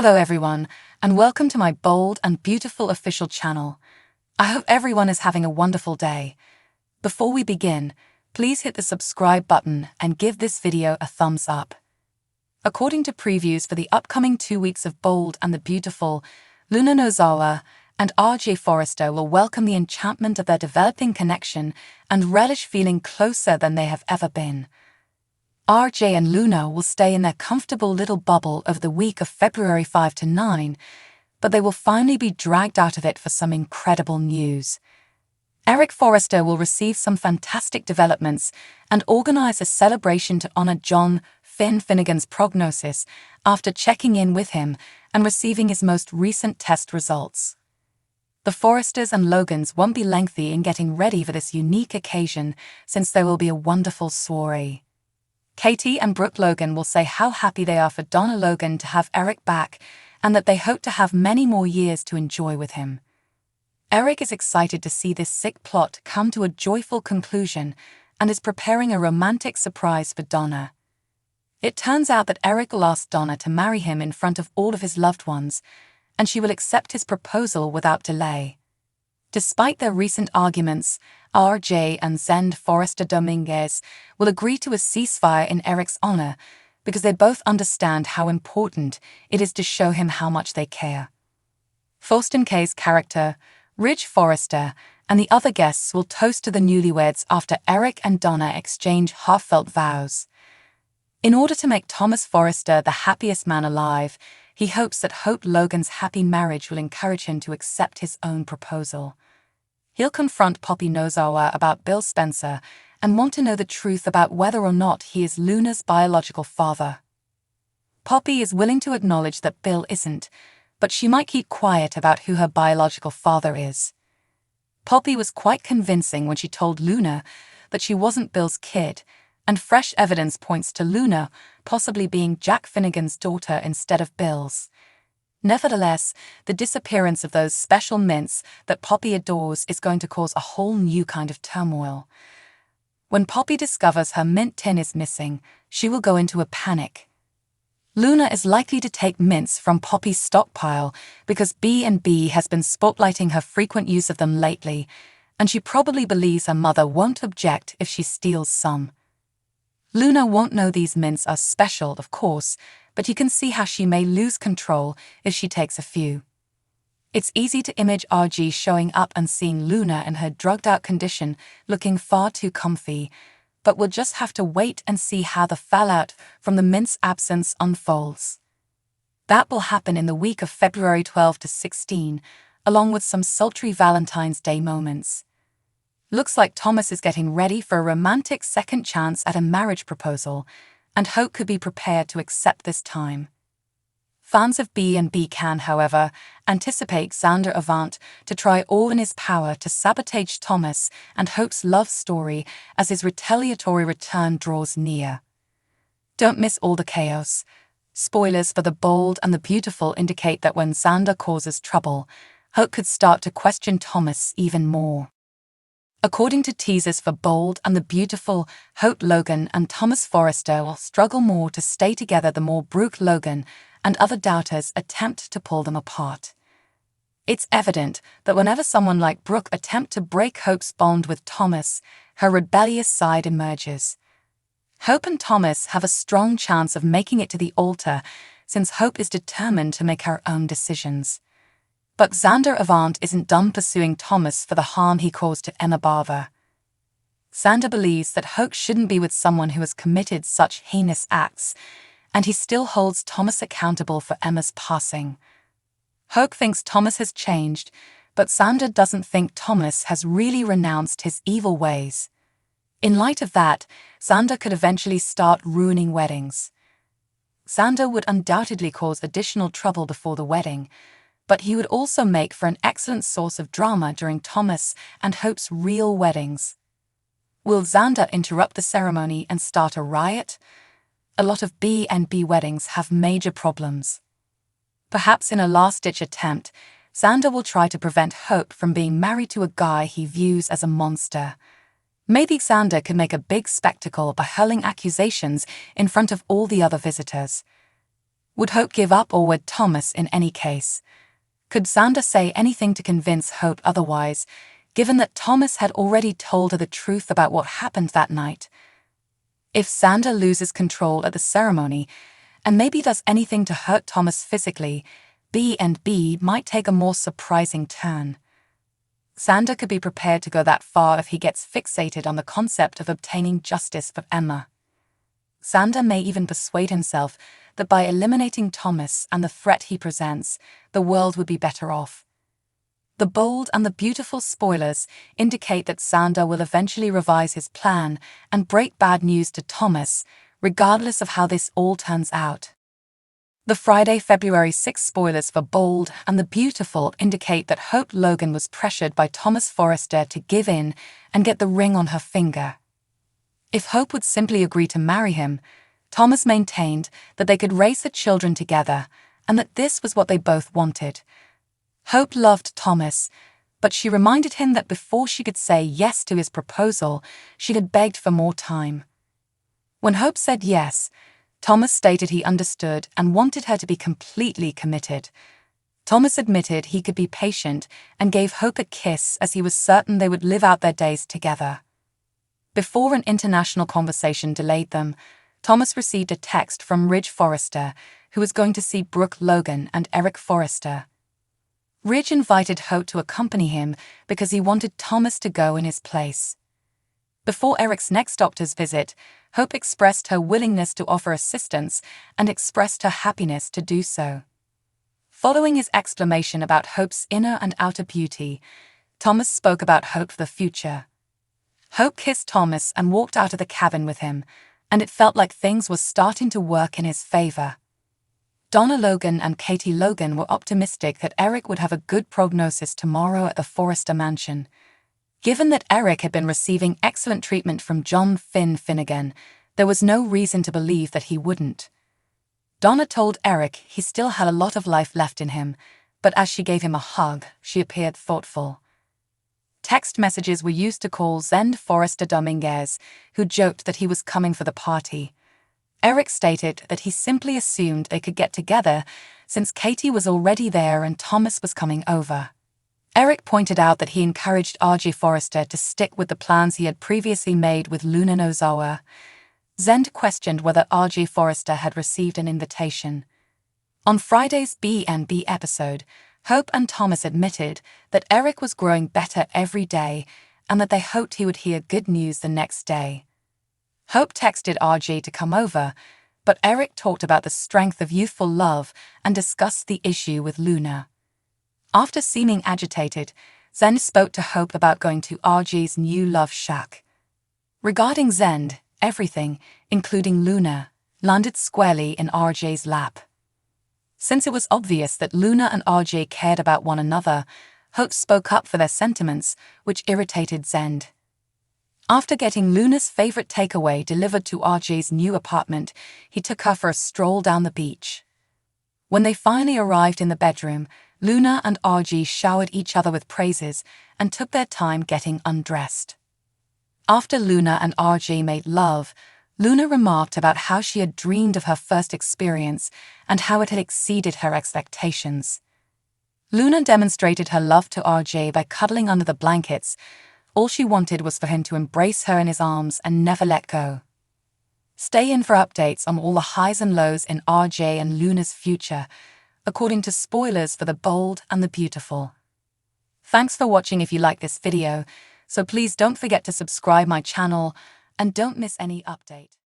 Hello everyone, and welcome to my bold and beautiful official channel. I hope everyone is having a wonderful day. Before we begin, please hit the subscribe button and give this video a thumbs up. According to previews for the upcoming 2 weeks of Bold and the Beautiful, Luna Nozawa and RJ Forrester will welcome the enchantment of their developing connection and relish feeling closer than they have ever been. RJ and Luna will stay in their comfortable little bubble over the week of February 5 to 9, but they will finally be dragged out of it for some incredible news. Eric Forrester will receive some fantastic developments and organize a celebration to honor John Finnegan's prognosis after checking in with him and receiving his most recent test results. The Forresters and Logans won't be lengthy in getting ready for this unique occasion since there will be a wonderful soiree. Katie and Brooke Logan will say how happy they are for Donna Logan to have Eric back and that they hope to have many more years to enjoy with him. Eric is excited to see this sick plot come to a joyful conclusion and is preparing a romantic surprise for Donna. It turns out that Eric will ask Donna to marry him in front of all of his loved ones, and she will accept his proposal without delay. Despite their recent arguments, RJ and Zend Forrester Dominguez will agree to a ceasefire in Eric's honor because they both understand how important it is to show him how much they care. Faustin K's character, Ridge Forrester, and the other guests will toast to the newlyweds after Eric and Donna exchange heartfelt vows. In order to make Thomas Forrester the happiest man alive, he hopes that Hope Logan's happy marriage will encourage him to accept his own proposal. He'll confront Poppy Nozawa about Bill Spencer and want to know the truth about whether or not he is Luna's biological father. Poppy is willing to acknowledge that Bill isn't, but she might keep quiet about who her biological father is. Poppy was quite convincing when she told Luna that she wasn't Bill's kid, and fresh evidence points to Luna possibly being Jack Finnegan's daughter instead of Bill's. Nevertheless, the disappearance of those special mints that Poppy adores is going to cause a whole new kind of turmoil. When Poppy discovers her mint tin is missing, she will go into a panic. Luna is likely to take mints from Poppy's stockpile because B&B has been spotlighting her frequent use of them lately, and she probably believes her mother won't object if she steals some. Luna won't know these mints are special, of course, but you can see how she may lose control if she takes a few. It's easy to image RG showing up and seeing Luna in her drugged-out condition looking far too comfy, but we'll just have to wait and see how the fallout from the mint's absence unfolds. That will happen in the week of February 12 to 16, along with some sultry Valentine's Day moments. Looks like Thomas is getting ready for a romantic second chance at a marriage proposal, and Hope could be prepared to accept this time. Fans of B&B can, however, anticipate Xander Avant to try all in his power to sabotage Thomas and Hope's love story as his retaliatory return draws near. Don't miss all the chaos. Spoilers for the Bold and the Beautiful indicate that when Xander causes trouble, Hope could start to question Thomas even more. According to teasers for Bold and the Beautiful, Hope Logan and Thomas Forrester will struggle more to stay together the more Brooke Logan and other doubters attempt to pull them apart. It's evident that whenever someone like Brooke attempts to break Hope's bond with Thomas, her rebellious side emerges. Hope and Thomas have a strong chance of making it to the altar since Hope is determined to make her own decisions. But Xander Avant isn't done pursuing Thomas for the harm he caused to Emma Barber. Xander believes that Hope shouldn't be with someone who has committed such heinous acts, and he still holds Thomas accountable for Emma's passing. Hope thinks Thomas has changed, but Xander doesn't think Thomas has really renounced his evil ways. In light of that, Xander could eventually start ruining weddings. Xander would undoubtedly cause additional trouble before the wedding, but he would also make for an excellent source of drama during Thomas and Hope's real weddings. Will Xander interrupt the ceremony and start a riot? A lot of B&B weddings have major problems. Perhaps in a last-ditch attempt, Xander will try to prevent Hope from being married to a guy he views as a monster. Maybe Xander could make a big spectacle by hurling accusations in front of all the other visitors. Would Hope give up or would Thomas in any case? Could Xander say anything to convince Hope otherwise, given that Thomas had already told her the truth about what happened that night? If Xander loses control at the ceremony, and maybe does anything to hurt Thomas physically, B&B might take a more surprising turn. Xander could be prepared to go that far if he gets fixated on the concept of obtaining justice for Emma. Xander may even persuade himself that by eliminating Thomas and the threat he presents, the world would be better off. The bold and the beautiful spoilers indicate that Xander will eventually revise his plan and break bad news to Thomas, regardless of how this all turns out. The Friday, February 6 spoilers for Bold and the Beautiful indicate that Hope Logan was pressured by Thomas Forrester to give in and get the ring on her finger. If Hope would simply agree to marry him, Thomas maintained that they could raise the children together and that this was what they both wanted. Hope loved Thomas, but she reminded him that before she could say yes to his proposal, she had begged for more time. When Hope said yes, Thomas stated he understood and wanted her to be completely committed. Thomas admitted he could be patient and gave Hope a kiss as he was certain they would live out their days together. Before an international conversation delayed them, Thomas received a text from Ridge Forrester, who was going to see Brooke Logan and Eric Forrester. Ridge invited Hope to accompany him because he wanted Thomas to go in his place. Before Eric's next doctor's visit, Hope expressed her willingness to offer assistance and expressed her happiness to do so. Following his exclamation about Hope's inner and outer beauty, Thomas spoke about Hope for the future. Hope kissed Thomas and walked out of the cabin with him, and it felt like things were starting to work in his favor. Donna Logan and Katie Logan were optimistic that Eric would have a good prognosis tomorrow at the Forrester mansion. Given that Eric had been receiving excellent treatment from John Finnegan, there was no reason to believe that he wouldn't. Donna told Eric he still had a lot of life left in him, but as she gave him a hug, she appeared thoughtful. Text messages were used to call Zend Forrester Dominguez, who joked that he was coming for the party. Eric stated that he simply assumed they could get together since Katie was already there and Thomas was coming over. Eric pointed out that he encouraged R.J. Forrester to stick with the plans he had previously made with Luna Nozawa. Zend questioned whether R.J. Forrester had received an invitation. On Friday's B&B episode, Hope and Thomas admitted that Eric was growing better every day and that they hoped he would hear good news the next day. Hope texted RJ to come over, but Eric talked about the strength of youthful love and discussed the issue with Luna. After seeming agitated, Zend spoke to Hope about going to RJ's new love shack. Regarding Zend, everything, including Luna, landed squarely in RJ's lap. Since it was obvious that Luna and RJ cared about one another, Hope spoke up for their sentiments, which irritated Zend. After getting Luna's favorite takeaway delivered to RJ's new apartment, he took her for a stroll down the beach. When they finally arrived in the bedroom, Luna and RJ showered each other with praises and took their time getting undressed. After Luna and RJ made love, Luna remarked about how she had dreamed of her first experience and how it had exceeded her expectations. Luna demonstrated her love to RJ by cuddling under the blankets. All she wanted was for him to embrace her in his arms and never let go. Stay in for updates on all the highs and lows in RJ and Luna's future, according to spoilers for The Bold and the Beautiful. Thanks for watching. If you like this video, so please don't forget to subscribe my channel and don't miss any update.